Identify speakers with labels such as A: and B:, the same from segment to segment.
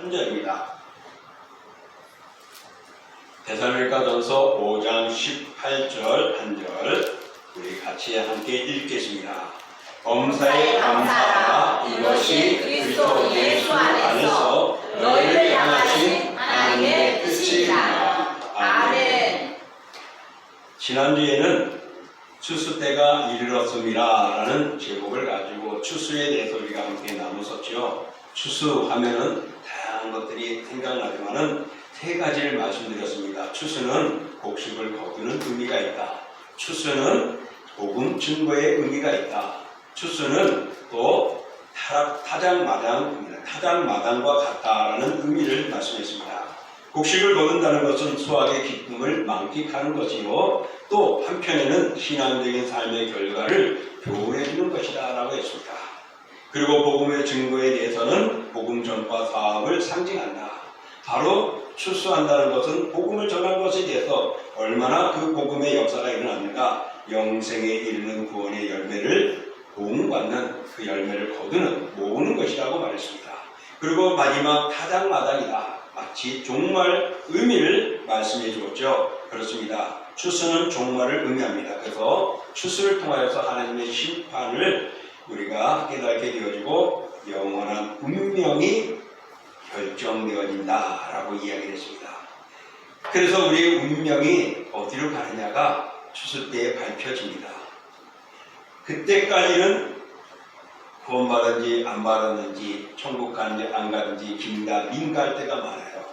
A: 3절입니다. 데살로니가전서 5장 18절 1절 우리 같이 함께 읽겠습니다. 범사에 감사하라. 이것이 그리스도 예수 안에서 너희를 향하신 하나님의 뜻이니라. 아멘. 지난주에는 추수 때가 이르렀습니다 라는 제목을 가지고 추수에 대해서 우리가 함께 나눴었죠. 추수하면은 다양한 것들이 생각나지만은 세 가지를 말씀드렸습니다. 추수는 곡식을 거두는 의미가 있다. 추수는 복음 증거의 의미가 있다. 추수는 또 타작마당과 같다라는 의미를 말씀했습니다. 곡식을 거둔다는 것은 수확의 기쁨을 만끽하는 것이요, 또 한편에는 신앙적인 삶의 결과를 교훈해주는 것이다 라고 했습니다. 그리고 복음의 증거에 대해서는 복음 전파 사업을 상징한다. 바로 추수한다는 것은 복음을 전한 것에 대해서 얼마나 그 복음의 역사가 일어났는가, 영생에 이르는 구원의 열매를 보응받는 그 열매를 거두는 모으는 것이라고 말했습니다. 그리고 마지막 타작마당이다. 마치 종말 의미를 말씀해 주었죠. 그렇습니다. 추수는 종말을 의미합니다. 그래서 추수를 통하여서 하나님의 심판을 우리가 깨닫게 되어지고 영원한 운명이 결정되어진다라고 이야기를 했습니다. 그래서 우리의 운명이 어디로 가느냐가 추수 때에 밝혀집니다. 그때까지는 구원받은지 안 받았는지, 천국 가는지 안 가는지 민가할 때가 많아요.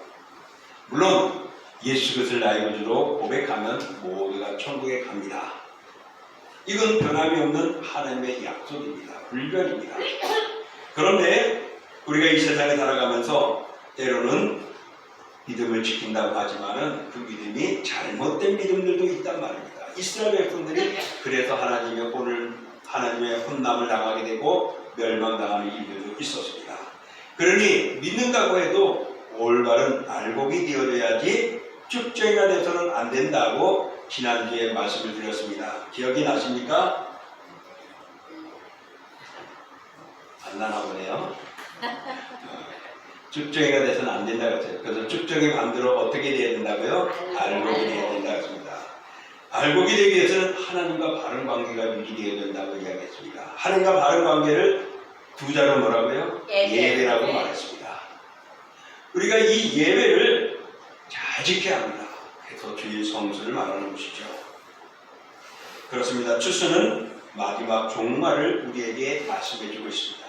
A: 물론 예수 그리스도를 나의 구주로 고백하면 모두가 천국에 갑니다. 이건 변함이 없는 하나님의 약속입니다. 불변입니다. 그런데 우리가 이 세상에 살아가면서 때로는 믿음을 지킨다고 하지만은 그 믿음이 잘못된 믿음들도 있단 말입니다. 이스라엘 백성들이 그래서 하나님의 혼남을 당하게 되고 멸망당하는 일들도 있었습니다. 그러니 믿는다고 해도 올바른 알곡이 되어져야지 쭉정이가 돼서는 안 된다고 지난주에 말씀을 드렸습니다. 기억이 나십니까? 안 나나 보네요. 쭉정이가 돼서는 안 된다고 했어요. 그래서 쭉정이 반대로 어떻게 돼야 된다고요? 알곡이 돼야 된다고 했습니다. 알곡이 되기 위해서는 하나님과 바른 관계가 유지되어야 된다고 이야기했습니다. 하나님과 바른 관계를 두 자로 뭐라고요? 예배라고 말했습니다. 우리가 이 예배를 잘 지켜야 합니다. 그래서 주일 성수를 말하는 것이죠. 그렇습니다. 추수는 마지막 종말을 우리에게 말씀해 주고 있습니다.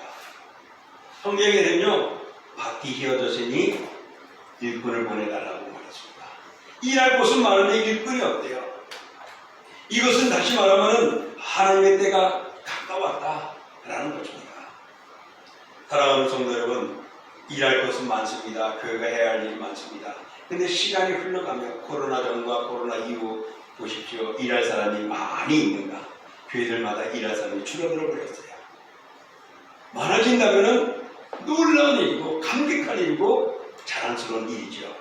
A: 성경에는요, 밭이 휘어졌으니 일꾼을 보내달라고 말했습니다. 일할 곳은 많은데 일꾼이 없대요. 이것은 다시 말하면 하나님의 때가 가까웠다라는 것입니다. 사랑하는 성도 여러분, 일할 것은 많습니다. 교회가 해야 할 일이 많습니다. 근데 시간이 흘러가며 코로나 전과 코로나 이후 보십시오. 일할 사람이 많이 있는가? 교회들마다 일할 사람이 줄어들어 버렸어요. 많아진다면 놀라운 일이고 감격할 일이고 자랑스러운 일이죠.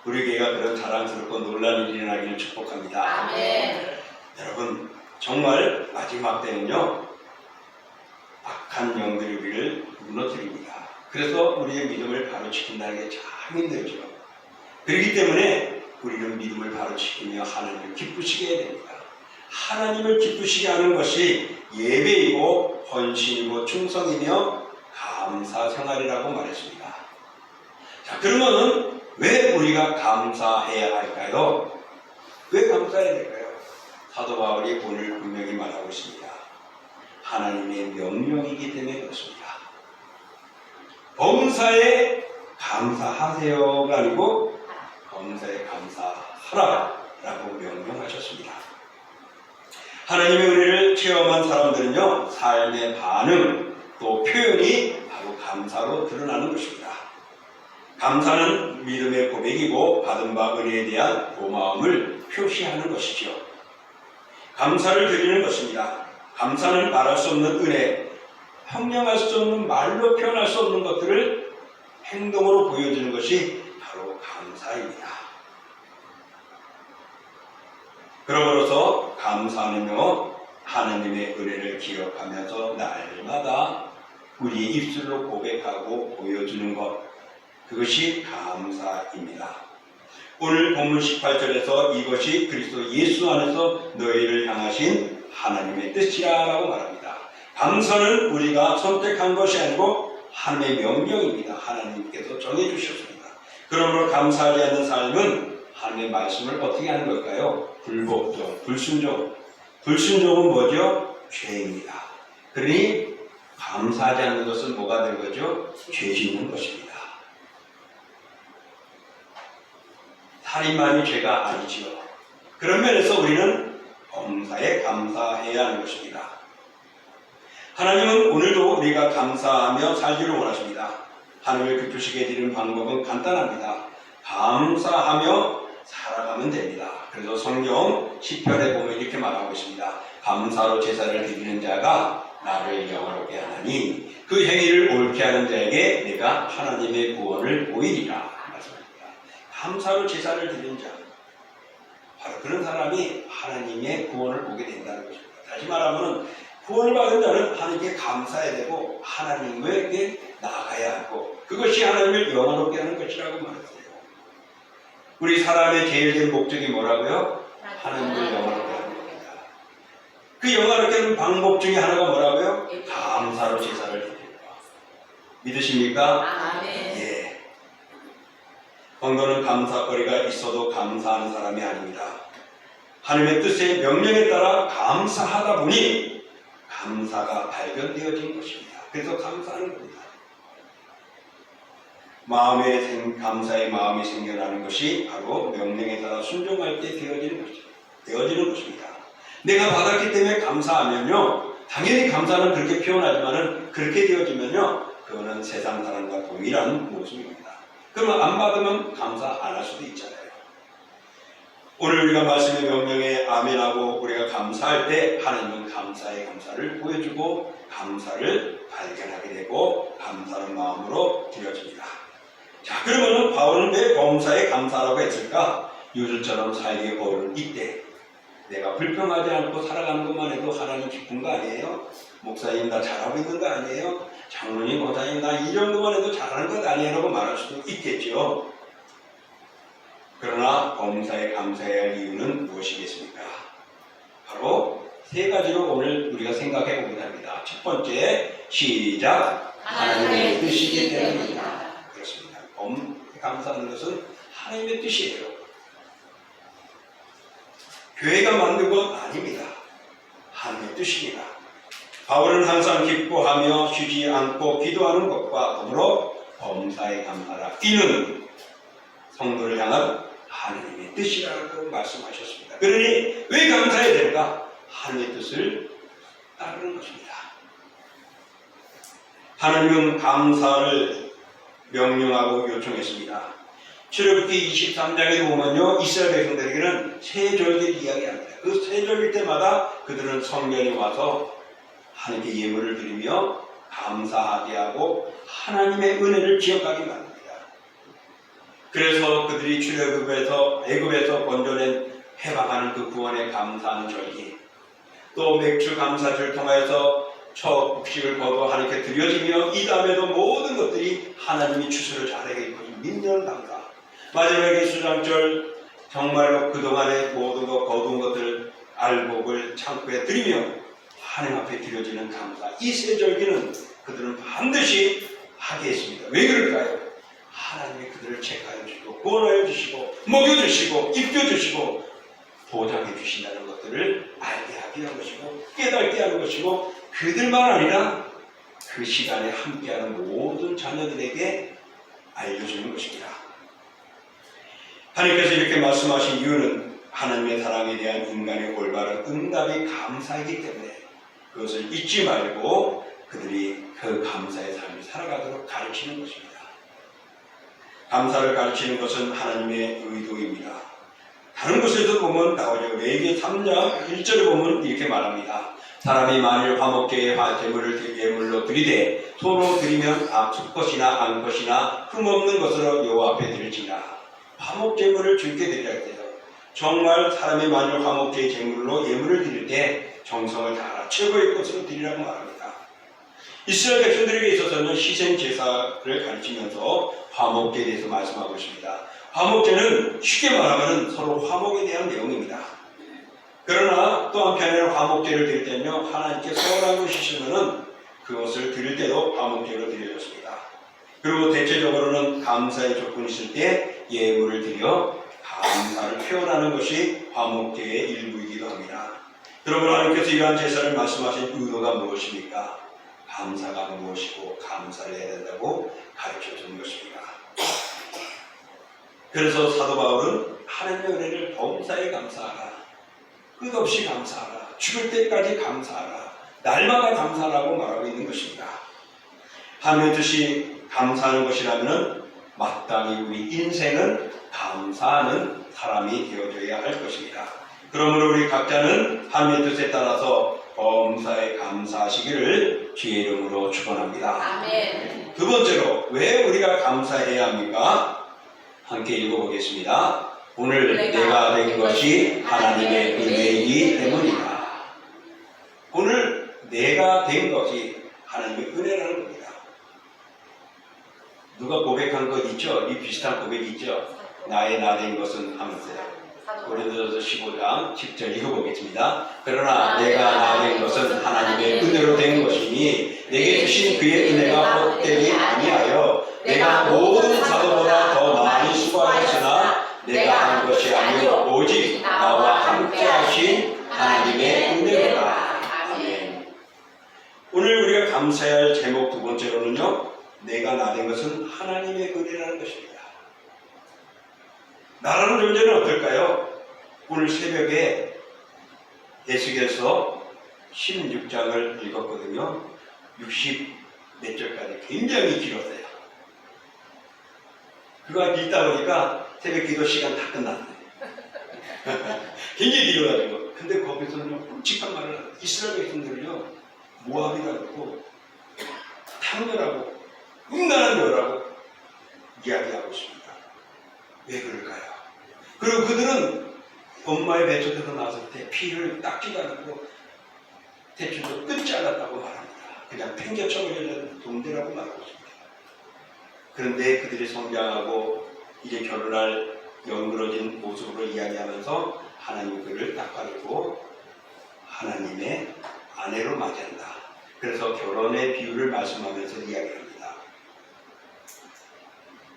A: 우리 교회가 그런 자랑스럽고 놀라운 일이 일어나기를 축복합니다.
B: 아멘.
A: 여러분, 정말 마지막 때는요, 악한 영들이 우리를 무너뜨립니다. 그래서 우리의 믿음을 바로 지킨다는 게 참 힘들죠. 그렇기 때문에 우리는 믿음을 바로 지키며 하나님을 기쁘시게 해야 됩니다. 하나님을 기쁘시게 하는 것이 예배이고 헌신이고 충성이며 감사 생활이라고 말했습니다. 자, 그러면 왜 우리가 감사해야 할까요? 왜 감사해야 될까요? 사도 바울이 오늘 분명히 말하고 있습니다. 하나님의 명령이기 때문에 그렇습니다. 범사에 감사하세요가 아니고 범사에 감사하라 라고 명령하셨습니다. 하나님의 은혜를 체험한 사람들은요, 삶의 반응 또 표현이 바로 감사로 드러나는 것입니다. 감사는 믿음의 고백이고 받은 바 은혜에 대한 고마움을 표시하는 것이죠. 감사를 드리는 것입니다. 감사는 말할 수 없는 은혜, 형용할 수 없는 말로 표현할 수 없는 것들을 행동으로 보여주는 것이 바로 감사입니다. 그러므로서 감사는요, 하나님의 은혜를 기억하면서 날마다 우리의 입술로 고백하고 보여주는 것, 그것이 감사입니다. 오늘 본문 18절에서 이것이 그리스도 예수 안에서 너희를 향하신 하나님의 뜻이라 라고 말합니다. 감사는 우리가 선택한 것이 아니고 하나님의 명령입니다. 하나님께서 정해주셨습니다. 그러므로 감사하지 않는 삶은 하나님의 말씀을 어떻게 하는 걸까요? 불복종, 불순종. 불순종은 뭐죠? 죄입니다. 그러니 감사하지 않는 것은 뭐가 된 거죠? 죄 짓는 것입니다. 살인만이 죄가 아니지요. 그런 면에서 우리는 범사에 감사해야 하는 것입니다. 하나님은 오늘도 우리가 감사하며 살기를 원하십니다. 하나님을 기쁘시게 드리는 방법은 간단합니다. 감사하며 살아가면 됩니다. 그래서 성경 시편에 보면 이렇게 말하고 있습니다. 감사로 제사를 드리는 자가 나를 영화롭게 하나니 그 행위를 옳게 하는 자에게 내가 하나님의 구원을 보이리라 말씀합니다. 감사로 제사를 드리는 자, 바로 그런 사람이 하나님의 구원을 보게 된다는 것입니다. 다시 말하면 구원을 받은 자는 하나님께 감사해야 되고 하나님에게 나아가야 하고 그것이 하나님을 영화롭게 하는 것이라고 말했어요. 우리 사람의 제일 된 목적이 뭐라고요? 하나님을 영화롭게 하는 겁니다. 그 영화롭게 하는 방법 중에 하나가 뭐라고요? 감사로 제사를 드리는 것. 믿으십니까?
B: 아멘.
A: 예. 언거는 감사거리가 있어도 감사하는 사람이 아닙니다. 하나님의 뜻의 명령에 따라 감사하다 보니 감사가 발견되어진 것입니다. 그래서 감사하는 겁니다. 감사의 마음이 생겨나는 것이 바로 명령에 따라 순종할 때 되어지는 것입니다. 내가 받았기 때문에 감사하면요, 당연히 감사는 그렇게 표현하지만은 그렇게 되어지면요, 그거는 세상 사람과 동일한 모습입니다. 그러면 안 받으면 감사 안 할 수도 있잖아요. 오늘 우리가 말씀의 명령에 아멘하고 우리가 감사할 때 하나님은 감사의 감사를 보여주고 감사를 발견하게 되고 감사하는 마음으로 드려집니다. 자, 그러면은 바울은 왜 범사에 감사하라고 했을까? 요즘처럼 살기에 어려운 이때 내가 불평하지 않고 살아가는 것만 해도 하나님 기쁜 거 아니에요? 목사님 나 잘하고 있는 거 아니에요? 장로님, 권사님 나 이 정도만 해도 잘하는 것 아니에요? 라고 말할 수도 있겠죠. 그러나 범사에 감사해야 할 이유는 무엇이겠습니까? 바로 세 가지로 오늘 우리가 생각해 보기로 합니다. 첫 번째, 시작. 하나님의 뜻이기 때문입니다. 그렇습니다. 감사하는 것은 하나님의 뜻이에요. 교회가 만든 것 아닙니다. 하나님의 뜻입니다. 바울은 항상 기뻐하며 쉬지 않고 기도하는 것과 더불어 범사에 감사하라. 이는 성도를 향한 하나님의 뜻이라고 말씀하셨습니다. 그러니 왜 감사해야 될까? 하나님의 뜻을 따르는 것입니다. 하나님은 감사를 명령하고 요청했습니다. 출애굽기 23장에 보면요, 이스라엘 백성들에게는 세절기를 이야기합니다. 그 세절기 때마다 그들은 성전에 와서 하나님께 예물을 드리며 감사하게 하고 하나님의 은혜를 기억하게 만듭니다. 그래서 그들이 출애굽에서 애굽에서 건져낸 해방하는 그 구원에 감사하는 절기, 또 맥주 감사주를 통하여서 첫 곡식을 거둬 하나님께 드려지며 이 다음에도 모든 것들이 하나님이 주소를 잘하게 있고 믿는 감사, 마지막에 수장절 정말로 그동안에 모든 것 거둔 것들 알곡을 창고에 드리며 하나님 앞에 드려지는 감사, 이 세 절기는 그들은 반드시 하게 했습니다. 왜 그럴까요? 하나님이 그들을 체크하여 주시고 구원하여 주시고 먹여주시고 입혀주시고 보장해 주신다는 것들을 알게 하게 하는 것이고 깨닫게 하는 것이고 그들만 아니라 그 시간에 함께하는 모든 자녀들에게 알려주는 것입니다. 하나님께서 이렇게 말씀하신 이유는 하나님의 사랑에 대한 인간의 올바른 응답이 감사이기 때문에 그것을 잊지 말고 그들이 그 감사의 삶을 살아가도록 가르치는 것입니다. 감사를 가르치는 것은 하나님의 의도입니다. 다른 곳에도 보면 나오죠. 레위기 3장 1절에 보면 이렇게 말합니다. 사람이 만일 화목제의 제물을 예물로 드리되 소로 드리면 수컷이나 암컷이나 흠없는 것으로 여호와 앞에 드릴지니라. 화목제물을 주께 드려야 돼요. 정말 사람이 만일 화목제의 제물로 예물을 드릴 때 정성을 다하라 최고의 것으로 드리라고 말합니다. 이스라엘 백성들에게 있어서는 희생 제사를 가르치면서 화목제에 대해서 말씀하고 있습니다. 화목제는 쉽게 말하면 서로 화목에 대한 내용입니다. 그러나 또 한편에는 화목제를 드릴 때는요, 하나님께 서운한 것이 있으면은 그것을 드릴 때도 화목제로 드려졌습니다. 그리고 대체적으로는 감사의 조건이 있을 때 예물을 드려 감사를 표현하는 것이 화목제의 일부이기도 합니다. 여러분, 하나님께서 이러한 제사를 말씀하신 의도가 무엇입니까? 감사가 무엇이고 감사를 해야 된다고 가르쳐 주는 것입니다. 그래서 사도 바울은 하나님의 은혜를 범사에 감사하라, 끝없이 감사하라, 죽을 때까지 감사하라, 날마다 감사하라고 말하고 있는 것입니다. 하나님의 뜻이 감사하는 것이라면 마땅히 우리 인생은 감사하는 사람이 되어줘야 할 것입니다. 그러므로 우리 각자는 하나님의 뜻에 따라서 범사에 감사하시기를 주의 이름으로 축원합니다.
B: 아멘.
A: 두 번째로 왜 우리가 감사해야 합니까? 함께 읽어보겠습니다. 오늘 내가 된 것이 하나님의 은혜이기 때문이다. 오늘 내가 된 것이 하나님의 은혜라는 겁니다. 누가 고백한 것 있죠? 이 비슷한 고백이 있죠? 나의 나 된 것은 하면서요. 고린도전서 15장 10절 읽어보겠습니다. 그러나 내가 나 된 것은 하나님의 은혜로 된 것이니 내게 주신 그의 은혜가 헛되지 아니하여 내가 모든 사도보다 더 많이 수고하였으나 내가 한 것이 아니요 오직 나와 함께 하신 하나님의 은혜로다. 아멘. 오늘 우리가 감사해야 할 제목 두 번째로는요, 내가 나 된 것은 하나님의 은혜라는 것입니다. 나라는 존재는 어떨까요? 오늘 새벽에 에스겔서 16장을 읽었거든요. 60 몇 절까지 굉장히 길었어요. 그거 읽다 보니까 새벽 기도 시간 다 끝났어요. 굉장히 길어가지고. 근데 거기서는 끔찍한 말을 하는, 이스라엘 백성들은요, 모압이라고 탕멸하고 음란한 여라고 이야기하고 있습니다. 왜 그럴까요? 그리고 그들은 엄마의 배속에서 나왔을 때 피를 닦지도 않고 대추도 끊지 않았다고 말합니다. 그냥 팽개쳐버리는 동대라고 말하고 있습니다. 그런데 그들이 성장하고 이제 결혼할 연그러진 모습으로 이야기하면서 하나님이 그를 닦아주고 하나님의 아내로 맞이한다. 그래서 결혼의 비유를 말씀하면서 이야기합니다.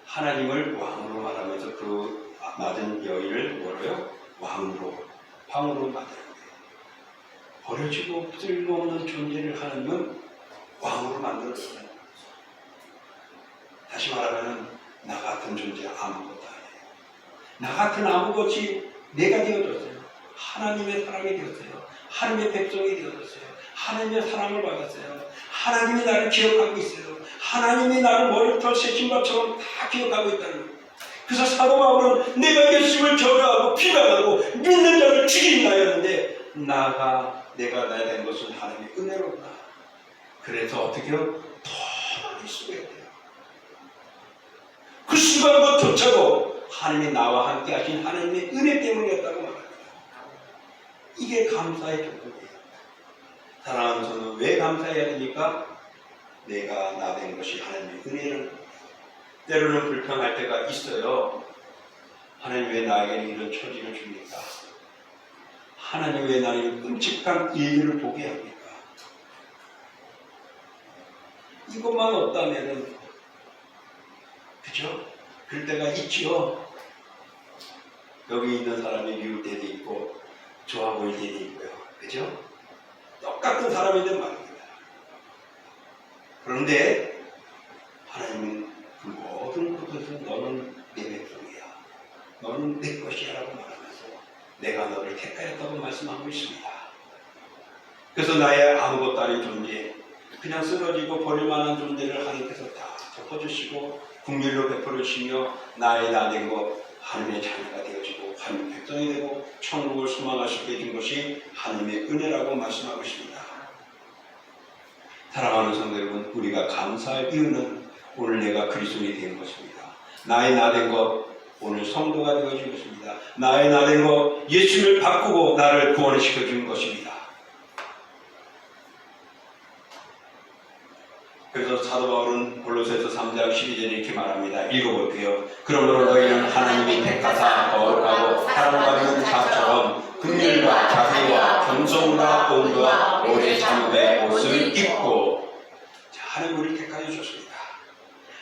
A: 하나님을 왕으로 말하면서 그 맞은 여인을 뭐로요? 왕으로, 황으로 만드는데, 버려지고 쓸모없는 존재를 하나님은 왕으로 만들었어요. 다시 말하면 나 같은 존재 아무것도 아니에요. 나 같은 아무것이 내가 되어졌어요. 하나님의 사람이 되었어요. 하나님의 백성이 되어졌어요. 하나님의 사랑을 받았어요. 하나님이 나를 기억하고 있어요. 하나님이 나를 머리부터 새신발처럼 다 기억하고 있다는 거예요. 그래서 사도 바울은 내가 예수를 저주하고 비방하고 믿는 자를 죽인 나였는데 내가 나 된 것은 하나님의 은혜로구나. 그래서 어떻게요? 더 많이 쓰게 돼요. 그 순간부터도 하나님이 나와 함께 하신 하나님의 은혜 때문이었다고 말합니다. 이게 감사의 조건이에요. 사랑하는 성도, 왜 감사해야 됩니까? 내가 나 된 것이 하나님의 은혜라는 겁니다. 때로는 불평할 때가 있어요. 하나님 왜 나에게 이런 처지를 줍니까? 하나님 왜 나에게 끔찍한 일들을 보게 합니까? 이것만 없다면은, 그죠? 그럴 때가 있지요. 여기 있는 사람이 미울 때도 있고 좋아 보일 때도 있고요. 그죠? 똑같은 사람인데 말입니다. 그런데 하나님은 그 모든 것은 너는 내 백성이야, 너는 내 것이야 라고 말하면서 내가 너를 택하였다고 말씀하고 있습니다. 그래서 나의 아무것도 아닌 존재, 그냥 쓰러지고 버릴 만한 존재를 하나님께서 다 덮어주시고 긍휼로 베풀으시며 나의 나 된 것, 하나님의 자녀가 되어지고 하나님의 백성이 되고 천국을 소망할 수 있게 된 것이 하나님의 은혜라고 말씀하고 있습니다. 사랑하는 성도 여러분, 우리가 감사할 이유는 오늘 내가 그리스도인이 된 것입니다. 나의 나 된 것, 오늘 성도가 되어진 것입니다. 나의 나 된 것, 예수를 바꾸고 나를 구원시켜 준 것입니다. 사도 바울은 골로새서 3장 12절에 이렇게 말합니다. 읽어볼게요. 그러므로 너희는 하나님이 택하사 거룩하고 사랑받는 자처럼 긍휼과 자비와 겸손과 온유와 오래 참음의 옷을 입고. 자, 하나님 우리를 택하여 주셨습니다.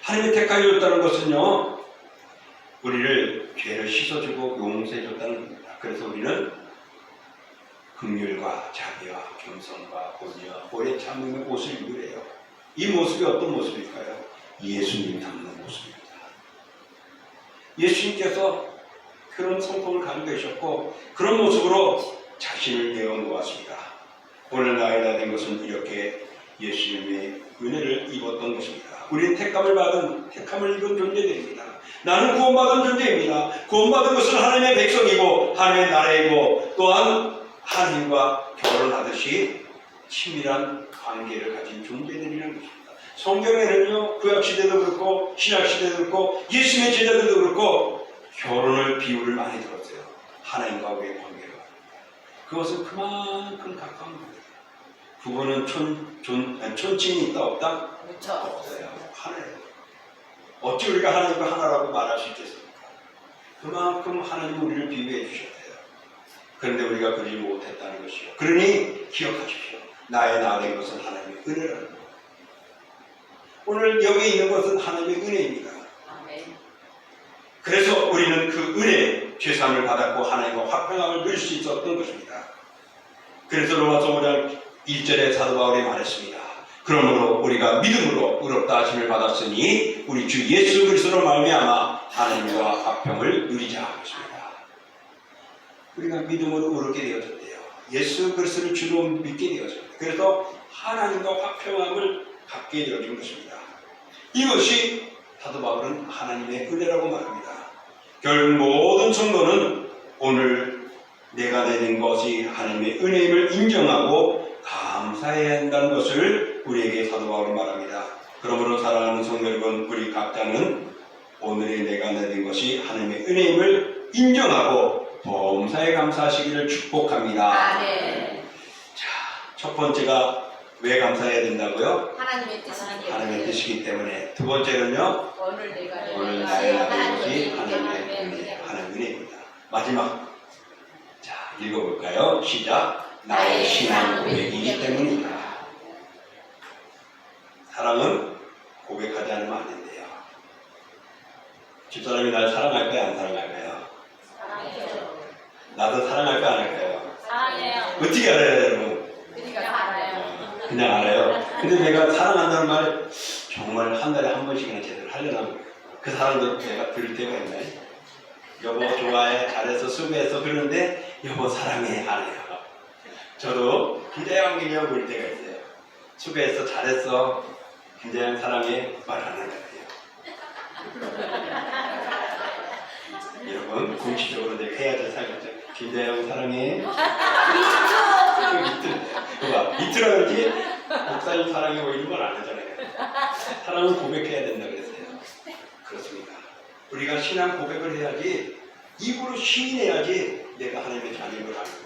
A: 하나님이 택하여 줬다는 것은요, 우리를 죄를 씻어주고 용서해 줬다는 겁니다. 그래서 우리는 긍휼과 자비와 겸손과 온유와 오래 참음의 옷을 입으래요. 이 모습이 어떤 모습일까요? 예수님 닮는 모습입니다. 예수님께서 그런 성품을 가지고 계셨고 그런 모습으로 자신을 내어놓았습니다. 오늘 나이가 된 것은 이렇게 예수님의 은혜를 입었던 것입니다. 우리는 택함을 입은 존재들입니다. 나는 구원받은 존재입니다. 구원받은 것은 하나님의 백성이고 하나님의 나라이고 또한 하나님과 결혼하듯이 친밀한 관계를 가진 존재들이라는 것입니다. 성경에는요, 구약시대도 그렇고 신약시대도 그렇고 예수님의 제자들도 그렇고 결혼을 비유를 많이 들었어요. 하나님과의 관계가. 그것은 그만큼 가까운 거예요. 그거는 촌칭이 있다 없다?
B: 그렇죠.
A: 없어요. 하나예요. 어찌 우리가 하나님과 하나라고 말할 수 있겠습니까? 그만큼 하나님 우리를 비유해 주셨대요. 그런데 우리가 그러지 못했다는 것이요. 그러니 기억하십시오. 나의 나 된 것은 하나님의 은혜라는 것. 오늘 여기 있는 것은 하나님의 은혜입니다.
B: 아멘.
A: 그래서 우리는 그 은혜, 죄사함을 받았고 하나님과 화평함을 누릴 수 있었던 것입니다. 그래서 로마서 5장 1절에 사도 바울이 말했습니다. 그러므로 우리가 믿음으로 의롭다 하심을 받았으니 우리 주 예수 그리스도로 말미암아 하나님과 화평을 누리자 하였습니다. 우리가 믿음으로 의롭게 되어졌대요. 예수 그리스도를 주로 믿게 되어졌대요. 그래서 하나님과 화평함을 갖게 되어진 것입니다. 이것이 사도 바울은 하나님의 은혜라고 말합니다. 결국 모든 성도는 오늘 내가 내는 것이 하나님의 은혜임을 인정하고 감사해야 한다는 것을 우리에게 사도 바울은 말합니다. 그러므로 사랑하는 성도 여러분, 우리 각자는 오늘의 내가 내는 것이 하나님의 은혜임을 인정하고 범사에 감사하시기를 축복합니다.
B: 네.
A: 자, 첫 번째가 왜 감사해야 된다고요?
B: 하나님의 뜻이기
A: 하나님의 뜻이기 때문에. 두 번째는요,
B: 오늘 내가
A: 오늘 나의 나된 것이 하나님의 은혜입니다. 마지막, 자, 읽어볼까요? 시작. 나의 신앙 고백이기 때문이다. 사랑은 고백하지 않으면 안 된대요. 집사람이 날 사랑할까요? 안 사랑할까요?
B: 사랑해요.
A: 나도 사랑할까 안 할까요?
B: 사랑해요.
A: 어떻게 알아요, 여러분?
B: 그러니까 알아요.
A: 그냥 알아요. 근데 내가 사랑한다는 말 정말 한 달에 한 번씩이나 제대로 하려나 그 사람도 내가 들을 때가 있나요? 여보 좋아해, 잘해서, 수고해서 그러는데 여보 사랑해, 안 해요. 저도 김대영 물을 때가 있어요. 수고해서, 잘했어, 김대영 사랑해, 말 안 하는 것 같아요. 여러분 공식적으로 내가 해야 될 사랑이죠. 김대영 사랑해. 이틀 하는지 목사님 사랑해 뭐 이런 건 안 하잖아요. 사랑은 고백해야 된다 그랬어요. 그렇습니다. 우리가 신앙 고백을 해야지, 입으로 시인해야지 내가 하나님의 자녀를 아는 거예요.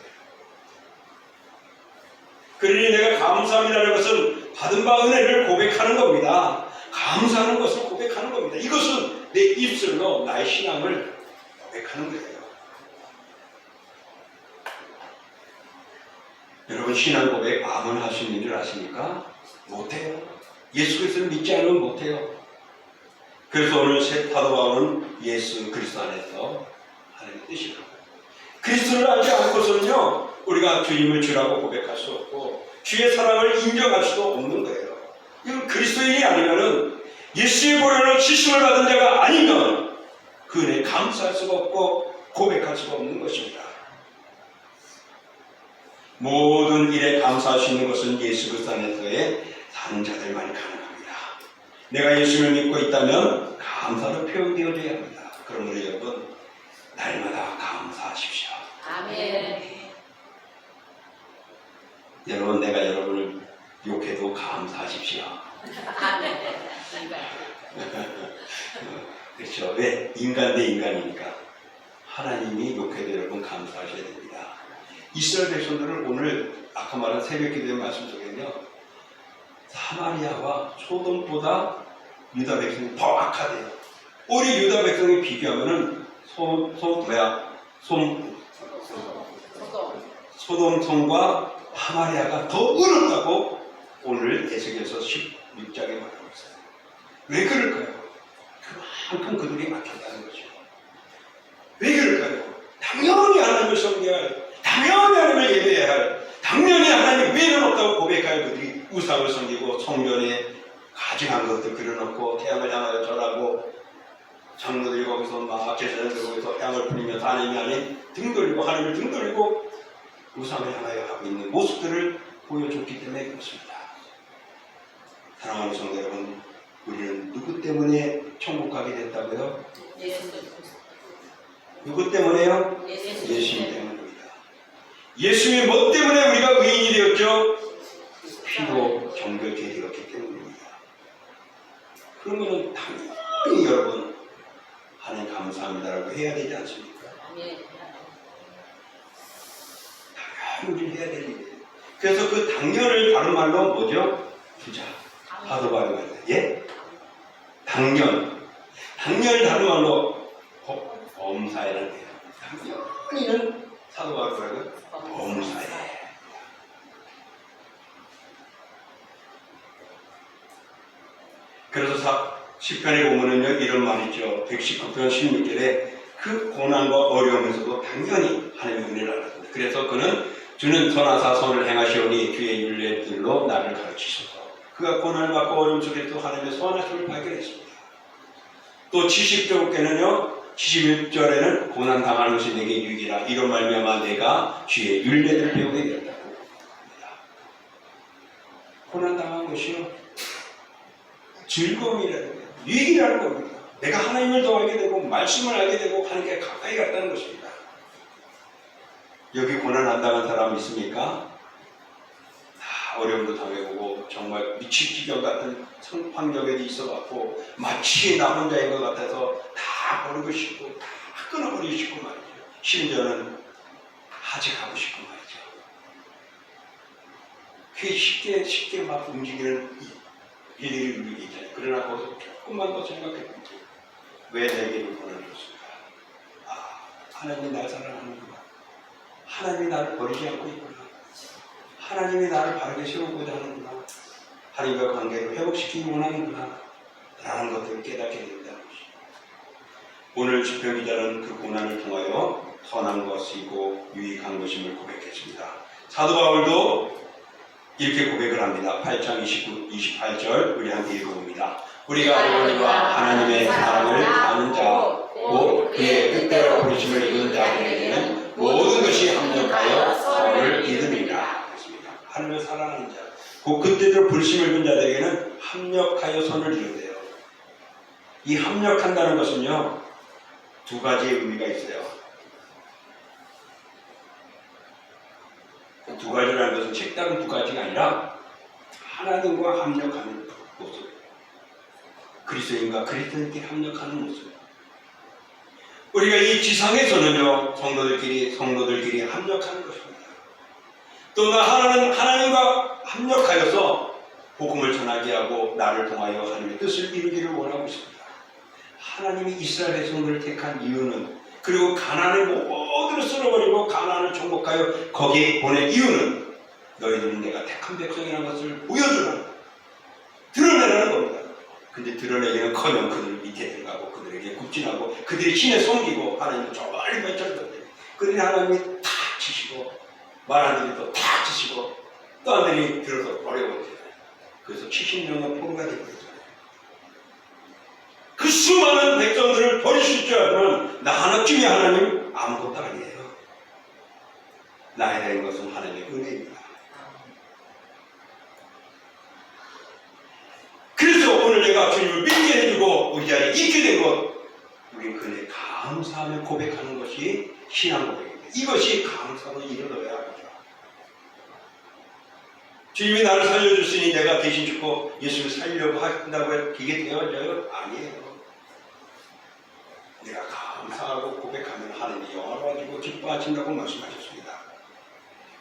A: 그러니 내가 감사함이라는 것은 받은 바 은혜를 고백하는 겁니다. 감사하는 것을 고백하는 겁니다. 이것은 내 입술로 나의 신앙을 고백하는 거예요. 여러분 신앙 고백 아무나 할 수 있는 줄 아십니까? 못해요. 예수 그리스도를 믿지 않으면 못해요. 그래서 오늘 사도 바울은 예수 그리스도 안에서 하나님의 뜻이라고. 그리스도를 알지 않고서는요, 우리가 주님을 주라고 고백할 수 없고 주의 사랑을 인정할 수도 없는 거예요. 이건 그리스도인이 아니면은 예수의 보혈로 씻음을 받은 자가 아니면 그 은혜에 감사할 수가 없고 고백할 수가 없는 것입니다. 모든 일에 감사할 수 있는 것은 예수 그리스도 안에서의 사는 자들만이 가능합니다. 내가 예수를 믿고 있다면 감사로 표현되어져야 합니다. 그러므로 여러분 날마다 감사하십시오.
B: 아멘.
A: 여러분 내가 여러분을 욕해도 감사하십시오.
B: 아멘.
A: 그렇죠. 왜? 인간 대 인간이니까. 하나님이 욕해도 여러분 감사하셔야 됩니다. 이스라엘 백성들을 오늘 아까 말한 새벽 기도의 말씀 속에는요, 사마리아와 소돔보다 유다 백성이 더 악하대요. 우리 유다 백성이 비교하면은 소돔성과 사마리아가 더 어렵다고 오늘 에스겔서 16장에 말하고 있어요. 왜 그럴까요? 그만큼 그들이 악했다는 거죠. 왜 그럴까요? 당연히 하나님을 섬겨야 할, 당연히 하나님을 예배해야 할, 당연히 하나님 외에는 없다고 고백할 그들이 우상을 섬기고 성전에 가증한 것들 그려놓고 태양을 향하여 절하고 장로들이 거기서 막 제사장들 거기서 향을 뿌리며 하나님이 아닌 등 돌리고 하나님을 등 돌리고 우상을 향하여 하고 있는 모습들을 보여줬기 때문에 그렇습니다. 사랑하는 성도 여러분, 우리는 누구 때문에 천국 가게 됐다고요? 누구 때문에요? 예수님 때문입니다. 예수님의 뭐 때문에 우리가 의인이 되었죠? 피로 정결케 되었기 때문입니다. 그러면 당연히 여러분 하나님 감사합니다라고 해야 되지 않습니까? 당연히 우리는 해야 될 일이에요. 그래서 그 당연을 다른 말로 뭐죠? 부자. 사도 바울이 말해요. 예? 당연을 다른 말로 범사에라는 거예요. 당연히는 사도 바울이 말해요. 범사에. 그래서 시편에 보면은요 이런 말이 있죠. 119편 16절에 그 고난과 어려움에서도 당연히 하나님의 은혜를 알았습니다. 그래서 주는 선하사 선을 행하시오니 주의 율례들로 나를 가르치소서. 그가 고난을 받고 어려움 속에서 하나님의 선하심을 발견했습니다. 또 70절께는요 71절에는 고난 당하는 것이 내게 유익이라 이런 말미암아 내가 주의 율례들을 배우게 되었다고 합니다. 고난 당한 것이요 즐거움이라는 거예요. 유익이라는 겁니다. 내가 하나님을 더 알게 되고 말씀을 알게 되고 하나님께 가까이 갔다는 것입니다. 여기 고난 안 당한 사람 있습니까? 다 어려움도 당해보고 정말 미칠 지경 같은 환경에도 있어갖고 마치 나 혼자인 것 같아서 다 버리고 싶고 다 끊어버리고 싶고 말이죠. 심지어는 하직하고 싶고 말이죠. 그게 쉽게 막 움직이는 일들이 우리에게 있잖아요. 그러나 거기서 조금만 더 생각해보면 왜 내게 이 고난을 줬을까? 하나님이 날 사랑하는구나. 하나님이 나를 버리지 않고 있구나. 하나님이 나를 바르게 세우고자 하는구나. 하나님과 관계를 회복시키기 원하는구나. 라는 것들을 깨닫게 된다는 것입니다. 오늘 집회기자는 그 고난을 통하여 선한 것이고 유익한 것임을 고백했습니다. 사도 바울도 이렇게 고백을 합니다. 8장 28절 우리 함께 읽어봅니다. 우리가 하나님과 하나님의 사랑을 아는 자, 곧 그의 뜻대로 부르심을 입은 자들에게는 모든 것이 합력하여 선을 이루니라. 하나님을 사랑하는 자, 곧 그때대로 부르심을 입은 자들에게는 합력하여 선을 이룬대요. 이 합력한다는 것은요 두 가지의 의미가 있어요. 두 가지라는 것은 색다른 두 가지가 아니라 하나님과 합력하는 모습, 그리스도인과 그리스도인께 합력하는 모습. 우리가 이 지상에서는요 성도들끼리 합력하는 것입니다. 또 하나님과 합력하여서 복음을 전하게 하고 나를 통하여 하나님의 뜻을 이루기를 원하고 있습니다. 하나님이 이스라엘 백성들을 택한 이유는, 그리고 가나안의 모두를 쓸어버리고 가나안을 정복하여 거기에 보낸 이유는 너희들은 내가 택한 백성이라는 것을 보여주라는, 드러내라는 겁니다. 근데 드러내기는커녕 그들 밑에 들어가고 그들에게 굽진하고 그들이 신에 섬기고 하나님을 저리 맺혔는데 그들이 하나님이 탁 치시고 말하는 일도 탁 치시고 또 하나님이 들어서 어려워지잖아요. 그래서 70년의 포로가 되버렸잖아요. 그 수많은 백성들을 버리실 줄 알면 나 하나쯤이 하나님 아무것도 아니에요. 나에 대한 것은 하나님의 은혜입니다. 그래서 오늘 내가 주님을 믿게 해주고 우리 자리에 있게 된 것, 우리 그에 감사하며 고백하는 것이 신앙 고백입니다. 이것이 감사로 이루어야 합니다. 주님이 나를 살려줬으니 내가 대신 죽고 예수를 살려고 한다고 해서 이게 되어져요? 아니에요. 내가 감사하고 고백하면 하나님이 영화로 가지고 기뻐하신다고 말씀하셨습니다.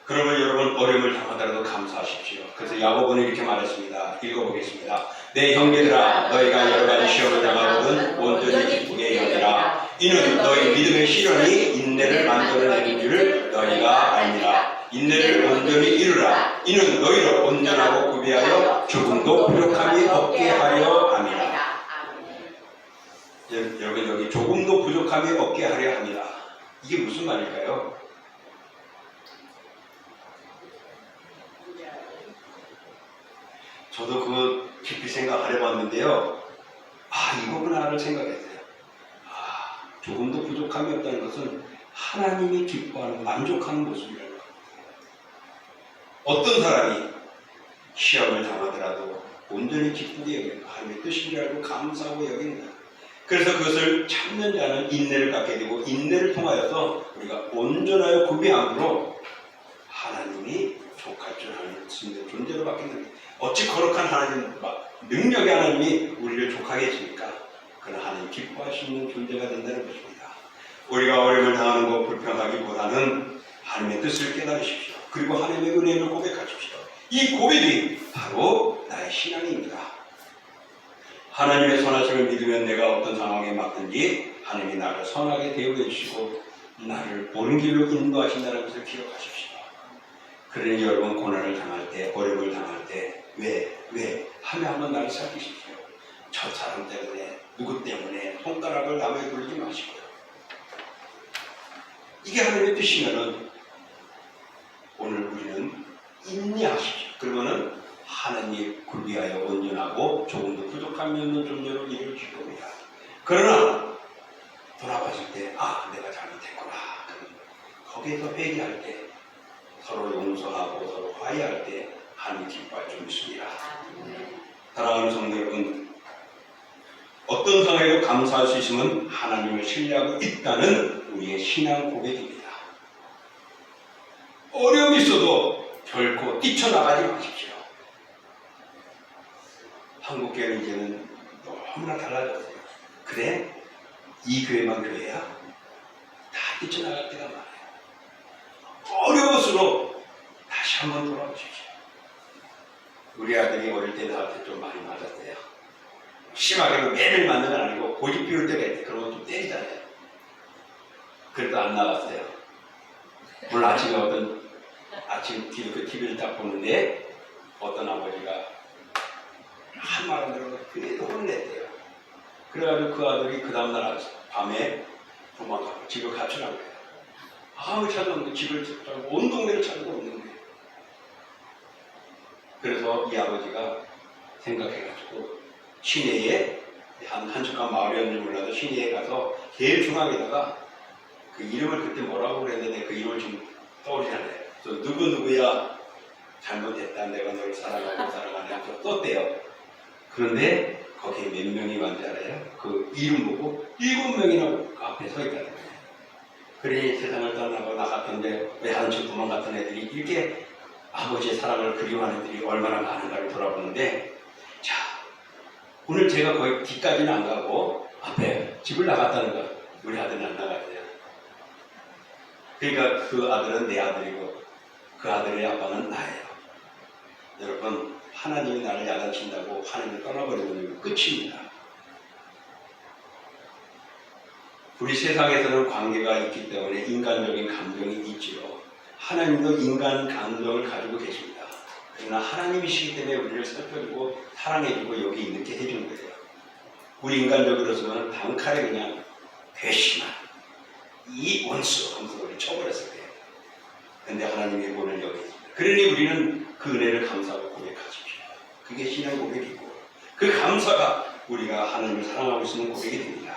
A: 그러면 여러분 어려움을 당하더라도 감사하십시오. 그래서 야고보는 이렇게 말했습니다. 읽어보겠습니다. 내 형제들아 너희가 여러 가지 시험을 당하거든 온전히 기쁘게 여기라. 이는 너희 믿음의 시련이 인내를 만들어내는 줄 너희가 알미라. 인내를 온전히 이루라. 이는 너희를 온전하고 구비하여 조금도 부족함이 없게 하려 함이라. 여러분 여기 조금도 부족함이 없게 하려 함이라. 이게 무슨 말일까요? 저도 그거 깊이 생각 안 해봤는데요. 이거구나를 생각했어요. 조금도 부족함이 없다는 것은 하나님이 기뻐하는 만족하는 모습이라는 겁니다. 어떤 사람이 시험을 당하더라도 온전히 기쁘게 여기고 하나님의 뜻인 줄 알고 감사하고 여긴다. 그래서 그것을 참는 자는 인내를 갖게 되고 인내를 통하여서 우리가 온전하여 구비함으로 하나님이 족할 줄 아는 존재로 바뀌는 어찌 거룩한 하나님, 능력의 하나님이 우리를 족하게 해주니까 그는 하나님 기뻐하시는 존재가 된다는 것입니다. 우리가 어려움을 당하는 것 불평하기보다는 하나님의 뜻을 깨달으십시오. 그리고 하나님의 은혜를 고백하십시오. 이 고백이 바로 나의 신앙입니다. 하나님의 선하심을 믿으면 내가 어떤 상황에 맞든지 하나님이 나를 선하게 대우해 주시고 나를 옳은 길로 인도하신다는 것을 기억하십시오. 그러니 여러분 고난을 당할 때, 어려움을 당할 때 왜 하며 한번 나를 살피십시오. 저 사람 때문에, 누구 때문에 손가락을 남에게 돌리지 마시고요. 이게 하나님의 뜻이면은 오늘 우리는 인내하십시오. 그러면은 하나님 구비하여 온전하고 조금도 부족함이 없는 존재로 이루어 줄 겁니다. 그러나 돌아봤을 때 내가 잘못했구나. 거기에서 회개할 때 서로 용서하고 서로 화해할 때 하나님 기뻐할 줄 믿습니다. 사랑하는 성도 여러분, 어떤 상황에도 감사할 수 있으면 하나님을 신뢰하고 있다는 우리의 신앙 고백입니다. 어려움이 있어도 결코 뛰쳐나가지 마십시오. 한국교회는 이제는 너무나 달라졌어요. 그래? 이 교회만 교회야? 다 뛰쳐나갈 때가 많아요. 어려울수록 다시 한번 돌아보십시오. 우리 아들이 어릴 때 나한테 좀 많이 맞았어요. 심하게 매를 맞는 건 아니고 고집 피울 때가 있대. 그러면 좀 때리잖아요. 그래도 안 나갔어요. 오늘 아침에 아침 TV를 딱 보는데 어떤 아버지가 한 말 안 들어서 그래도 혼냈대요. 그래가지고 그 아들이 그 다음날 밤에 도망가고 집을 가출한 거예요. 찾았는데 집을 찾고 온 동네를 찾아도 없는 거예요. 그래서 이 아버지가 생각해가지고 시내에 한 주간 마을이었는지 몰라도 시내에 가서 제일 중앙에다가 그 이름을 그때 뭐라고 그랬는데 그 이름을 좀 떠오르지 않아요. 그래서 누구누구야 잘못했다 내가 널 사랑하고 사랑하냐 썼대요. 그런데 거기에 몇 명이 왔는지 알아요? 그 이름 보고 7명이나 그 앞에 서 있다는 거예요. 그러니 세상을 떠나고 나갔던데 왜 한 주 도망갔던 애들이 이렇게 아버지의 사랑을 그리워하는 애들이 얼마나 많은가를 돌아보는데, 자, 오늘 제가 거의 뒤까지는 안 가고 앞에 집을 나갔다는 거, 우리 아들은 안 나갔어요. 그러니까 그 아들은 내 아들이고 그 아들의 아빠는 나예요. 여러분, 하나님이 나를 야단친다고 하나님을 떠나버리면 끝입니다. 우리 세상에서는 관계가 있기 때문에 인간적인 감정이 있지요. 하나님도 인간 감정을 가지고 계십니다. 그러나 하나님이시기 때문에 우리를 살펴주고 사랑해주고 여기 있게 해주는 거예요. 우리 인간적으로서는 단칼에 그냥 괘씸한 이 원수 하면서 우리 쳐버렸을 거예요. 근데 하나님의 본을 여기 있습니다. 그러니 우리는 그 은혜를 감사하고 고백하십시오. 그게 신앙 고백이고 그 감사가 우리가 하나님을 사랑하고 있는 고백이 됩니다.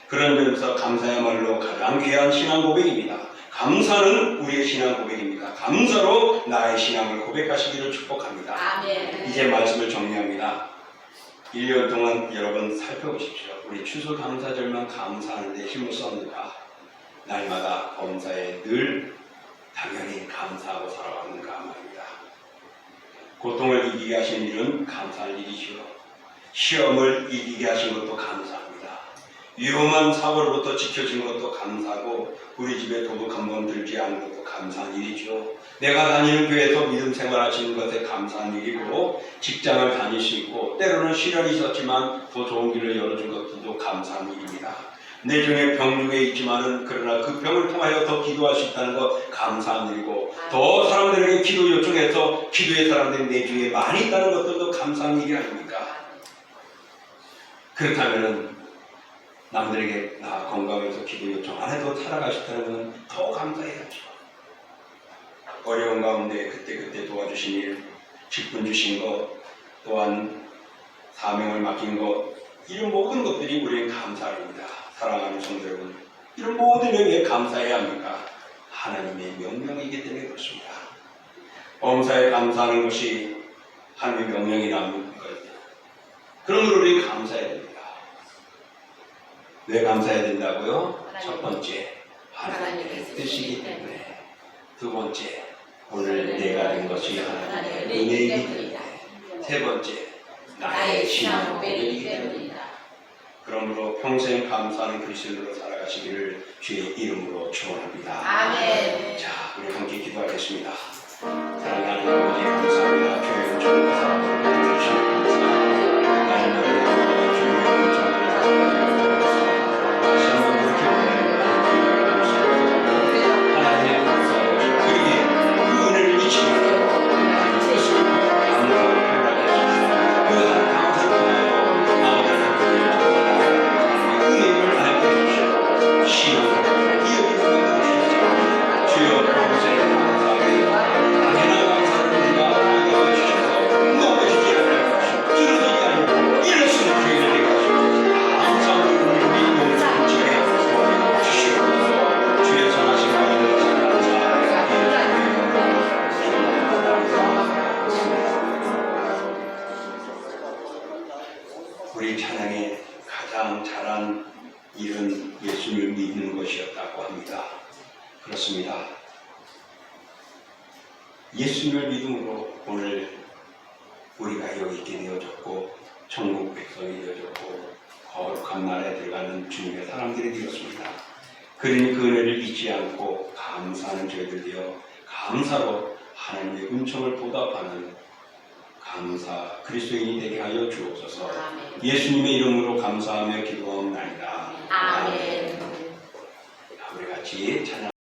A: 그런 점에서 감사야말로 가장 귀한 신앙 고백입니다. 감사는 우리의 신앙 고백입니다. 감사로 나의 신앙을 고백하시기를 축복합니다.
B: 아멘.
A: 이제 말씀을 정리합니다. 1년 동안 여러분 살펴보십시오. 우리 추수감사절만 감사하는 데 힘을 썹니다. 날마다 범사에 늘 당연히 감사하고 살아가는가 말입니다. 고통을 이기게 하신 일은 감사할 일이시오. 시험을 이기게 하신 것도 감사합니다. 위험한 사고로부터 지켜진 것도 감사하고 우리 집에 도둑 한 번 들지 않은 것도 감사한 일이죠. 내가 다니는 교회에서 믿음 생활하시는 것에 감사한 일이고 직장을 다닐 수 있고 때로는 시련이 있었지만 더 좋은 길을 열어준 것도 감사한 일입니다. 내 중에 병 중에 있지만은 그러나 그 병을 통하여 더 기도할 수 있다는 것 감사한 일이고 더 사람들에게 기도 요청해서 기도의 사람들이 내 주위에 많이 있다는 것들도 감사한 일이 아닙니까? 그렇다면은 남들에게 나 건강해서 기도 요청 안 해도 살아가셨다는 건 더 감사해야죠. 어려운 가운데 그때 도와주신 일, 직분 주신 것, 또한 사명을 맡긴 것, 이런 모든 것들이 우리는 감사입니다. 사랑하는 성도 여러분, 이런 모든 일에 감사해야 합니까? 하나님의 명령이기 때문에 그렇습니다. 범사에 감사하는 것이 하나님의 명령이라는 것. 그런 걸 우리 감사해야 됩니다. 왜 감사해야 된다고요? 첫 번째, 하나님의 뜻이기 때문에. 두 번째, 오늘 내가 된 것이 하나님의 은혜이기 때문에. 세 번째, 나의 신앙 고백이기 때문이다. 그러므로 평생 감사하는 그리스도인으로 살아가시기를 주의 이름으로 축원합니다.
B: 아멘.
A: 자, 우리 함께 기도하겠습니다. 사랑하는 아버지 감사합니다. 주의 은총과 사랑을 주시면 감사합니다. 나는 나를 주의 은총을 하나님의 감사하고 그에게 그 은혜를 미치게 하나님 뜻을 감사하고 표현하게 하십시오. 그 감사를 통하여 아버지의 은혜를 알게 해주시고 신앙을 이어지게 해주시옵소서. 주여 평생 감사하게 당연한 감사를 우리가 알게 해주셔서 넘어지지 않게 하시고 길어지지 않고 일어서는 주의를 내게 하시고 감사함을 우리 용서지게 도와주시옵소서. 주의 선하신 말씀을 감사하게 우리 찬양의 가장 잘한 일은 예수님을 믿는 것이었다고 합니다. 그렇습니다. 예수님을 믿음으로 오늘 우리가 여기 있게 되어졌고 천국 백성이 되어졌고 거룩한 나라에 들어가는 주님의 사람들이 되었습니다. 그러니 그 은혜를 잊지 않고 감사하는 저희들 되어 감사로 하나님의 은총을 보답하는 감사 그리스도인이 되게 하여 주옵소서.
B: 아멘.
A: 예수님의 이름으로 감사하며 기도하옵나이다.
B: 아멘.
A: 우리 같이 찬양